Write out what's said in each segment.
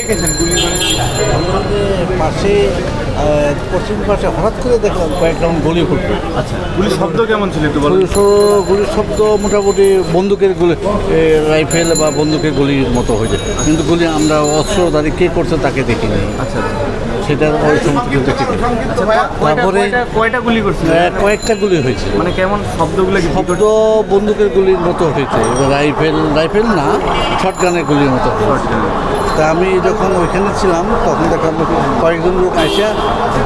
দেখেছেন গুলি মানে? আমাদের পাশে পশ্চিম পাশে হঠাৎ করে দেখলাম কয়েক রাউন্ড গুলি ফুটবে। আচ্ছা, গুলির শব্দ কেমন ছিল একটু বলুন। গুলির শব্দ মোটামুটি বন্দুকের গুলি, রাইফেল বা বন্দুকের গুলির মতো হয়ে যায়, কিন্তু গুলি আমরা অস্ত্রধারী কে করছে তাকে দেখিনি। আচ্ছা, সেটার ওই সমস্ত দেখিনি। তারপরে কয়টা গুলি করছিল? কয়েকটা গুলি হয়েছে, মানে কেমন শব্দগুলো কি? শব্দ বন্দুকের গুলির মতো হয়েছে, রাইফেল না, শটগানের গুলির মতো হয়েছে। তা আমি যখন ওইখানে ছিলাম তখন দেখলাম কয়েকজন লোক আসে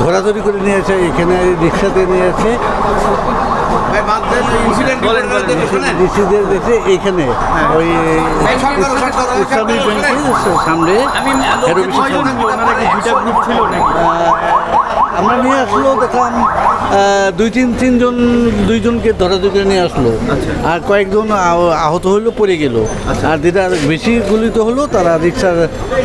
ধরাধরি করে নিয়ে আসে, এখানে রিক্সাতে নিয়ে আসে রিক্সিদের দেখে এইখানে ওই ইসলামী ব্যাংকের সামনে হেড অফিসের আমরা নিয়ে আসলো, দেখলাম দুইজনকে ধরাধরি করে নিয়ে আসলো, আর কয়েকজন আহত হইলো, পড়ে গেল। আর যেটা বেশি গুলিত হলো তারা রিক্সার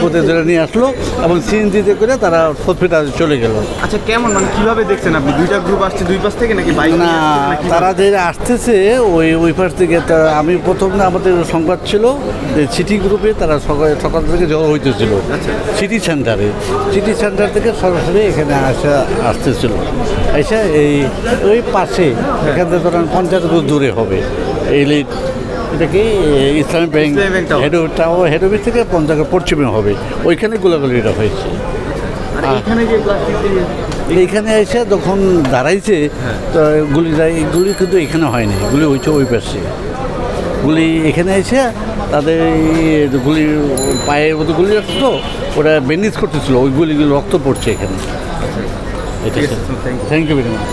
পথে ধরে নিয়ে আসলো এবং সিএনজিতে করে তারা হসপিটালে চলে গেল। আচ্ছা, কেমন মানে কিভাবে দেখছেন আপনি? দুইটা গ্রুপ আসছে দুই পাশ থেকে নাকি বাইক? না, তারা যে আসতেছে ওই পাশ থেকে, আমি প্রথম না আমাদের সংবাদ ছিল যে সিটি গ্রুপে তারা সকাল থেকে জড়ো হইতেছিল সিটি সেন্টার থেকে সরাসরি এখানে আসতেছিল, এসে ওই পাশে এখান থেকে ধরেন 50 গজ দূরে হবে এটা কি ইসলামী ব্যাংক হেড অফিস থেকে 50 গজ পশ্চিমে হবে, ওইখানে গোলাগুলিটা হয়েছে। এইখানে এসে যখন দাঁড়াইছে তো গুলি কিন্তু এখানে হয়নি, গুলি হয়েছে ওই পাশে। গুলি এখানে এসে তাদের গুলি পায়ের মতো গুলি আসতো, ওরা ব্যান্ডেজ করতেছিল, ওই গুলিগুলো রক্ত পড়ছে এখানে। Thank you very much.